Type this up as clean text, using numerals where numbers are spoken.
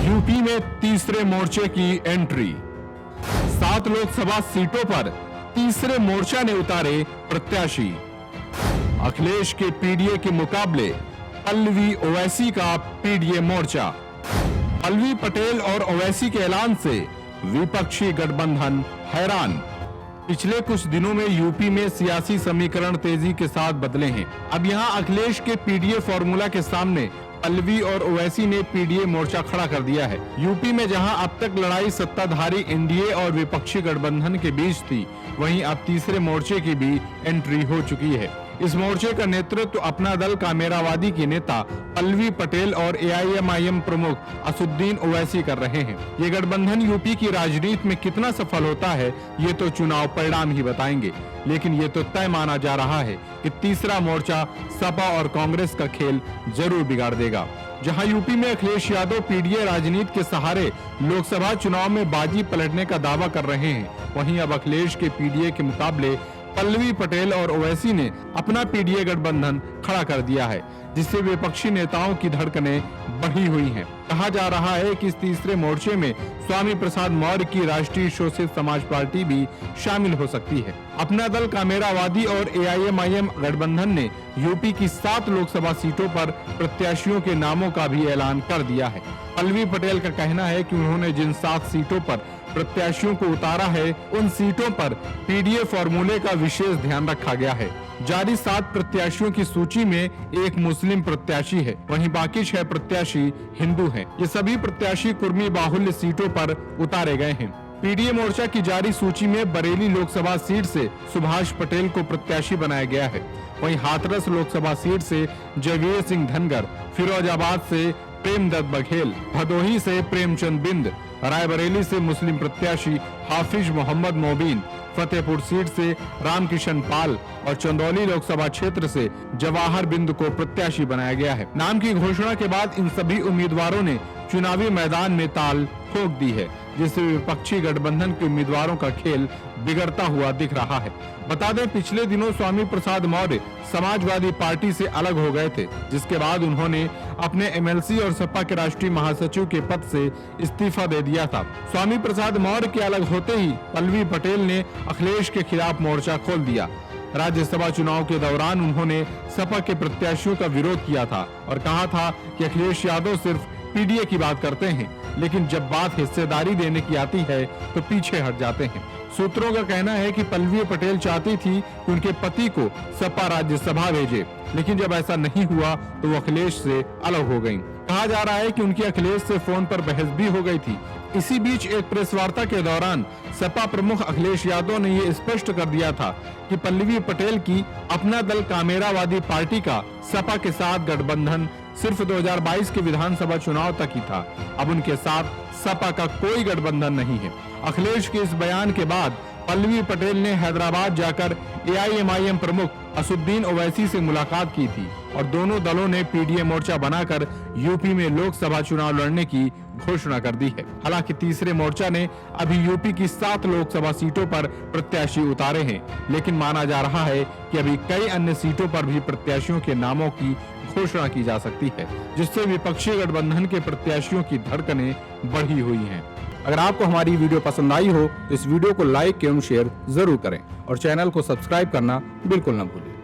UP में तीसरे मोर्चे की एंट्री। 7 लोकसभा सीटों पर तीसरे मोर्चा ने उतारे प्रत्याशी। अखिलेश के पीडीए के मुकाबले पल्लवी ओवैसी का पीडीए मोर्चा। पल्लवी पटेल और ओवैसी के ऐलान से विपक्षी गठबंधन हैरान। पिछले कुछ दिनों में यूपी में सियासी समीकरण तेजी के साथ बदले हैं। अब यहां अखिलेश के पीडीए फॉर्मूला के सामने पल्लवी और ओवैसी ने पीडीए मोर्चा खड़ा कर दिया है। यूपी में जहां अब तक लड़ाई सत्ताधारी एनडीए और विपक्षी गठबंधन के बीच थी, वहीं अब तीसरे मोर्चे की भी एंट्री हो चुकी है। इस मोर्चे का नेतृत्व अपना दल कामेरावादी की नेता पल्लवी पटेल और एआईएमआईएम प्रमुख असदुद्दीन ओवैसी कर रहे हैं। ये गठबंधन यूपी की राजनीति में कितना सफल होता है, ये तो चुनाव परिणाम ही बताएंगे। लेकिन ये तो तय माना जा रहा है कि तीसरा मोर्चा सपा और कांग्रेस का खेल जरूर बिगाड़ देगा। जहां यूपी में अखिलेश यादव पीडीए राजनीति के सहारे लोकसभा चुनाव में बाजी पलटने का दावा कर रहे हैं, वहीं अब अखिलेश के पीडीए के मुकाबले पल्लवी पटेल और ओवैसी ने अपना पीडीए गठबंधन खड़ा कर दिया है, जिससे विपक्षी नेताओं की धड़कनें बढ़ी हुई हैं। कहा जा रहा है कि इस तीसरे मोर्चे में स्वामी प्रसाद मौर्य की राष्ट्रीय शोषित समाज पार्टी भी शामिल हो सकती है। अपना दल कामेरावादी और एआईएमआईएम गठबंधन ने यूपी की 7 लोकसभा सीटों पर प्रत्याशियों के नामों का भी ऐलान कर दिया है। पल्लवी पटेल का कहना है कि उन्होंने जिन 7 सीटों पर प्रत्याशियों को उतारा है, उन सीटों पर पीडीए फॉर्मूले का विशेष ध्यान रखा गया है। जारी 7 प्रत्याशियों की सूची में एक मुस्लिम प्रत्याशी है, वहीं बाकी 6 प्रत्याशी हिंदू हैं। ये सभी प्रत्याशी कुर्मी बाहुल्य सीटों पर उतारे गए हैं। पीडीए मोर्चा की जारी सूची में बरेली लोकसभा सीट से सुभाष पटेल को प्रत्याशी बनाया गया है। वहीं हाथरस लोकसभा सीट से जगवीर सिंह धनगर, फिरोजाबाद से प्रेमदत्त बघेल, भदोही से प्रेमचंद बिंद, रायबरेली से मुस्लिम प्रत्याशी हाफिज मोहम्मद मोबीन, फतेहपुर सीट से रामकिशन पाल और चंदौली लोकसभा क्षेत्र से जवाहर बिंद को प्रत्याशी बनाया गया है। नाम की घोषणा के बाद इन सभी उम्मीदवारों ने चुनावी मैदान में ताल ठोक दी है, जिससे विपक्षी गठबंधन के उम्मीदवारों का खेल बिगड़ता हुआ दिख रहा है। बता दें, पिछले दिनों स्वामी प्रसाद मौर्य समाजवादी पार्टी से अलग हो गए थे, जिसके बाद उन्होंने अपने एमएलसी और सपा के राष्ट्रीय महासचिव के पद से इस्तीफा दे दिया था। स्वामी प्रसाद मौर्य के अलग होते ही पल्लवी पटेल ने अखिलेश के खिलाफ मोर्चा खोल दिया। राज्यसभा चुनाव के दौरान उन्होंने सपा के प्रत्याशियों का विरोध किया था और कहा था कि अखिलेश यादव सिर्फ पीडीए की बात करते हैं, लेकिन जब बात हिस्सेदारी देने की आती है तो पीछे हट जाते हैं। सूत्रों का कहना है कि पल्लवी पटेल चाहती थी कि उनके पति को सपा राज्यसभा भेजे, लेकिन जब ऐसा नहीं हुआ तो वो अखिलेश से अलग हो गईं। कहा जा रहा है कि उनकी अखिलेश से फोन पर बहस भी हो गई थी। इसी बीच एक प्रेस वार्ता के दौरान सपा प्रमुख अखिलेश यादव ने ये स्पष्ट कर दिया था कि पल्लवी पटेल की अपना दल कामेरावादी पार्टी का सपा के साथ गठबंधन सिर्फ 2022 के विधानसभा चुनाव तक ही था। अब उनके साथ सपा का कोई गठबंधन नहीं है। अखिलेश के इस बयान के बाद पल्लवी पटेल ने हैदराबाद जाकर एआईएमआईएम प्रमुख असदुद्दीन ओवैसी से मुलाकात की थी और दोनों दलों ने पीडीए मोर्चा बनाकर यूपी में लोकसभा चुनाव लड़ने की घोषणा कर दी है। हालांकि तीसरे मोर्चा ने अभी यूपी की 7 लोकसभा सीटों पर प्रत्याशी उतारे हैं, लेकिन माना जा रहा है कि अभी कई अन्य सीटों पर भी प्रत्याशियों के नामों की घोषणा की जा सकती है, जिससे विपक्षी गठबंधन के प्रत्याशियों की धड़कनें बढ़ी हुई हैं। अगर आपको हमारी वीडियो पसंद आई हो तो इस वीडियो को लाइक एवं शेयर जरूर करें और चैनल को सब्सक्राइब करना बिल्कुल न भूलें।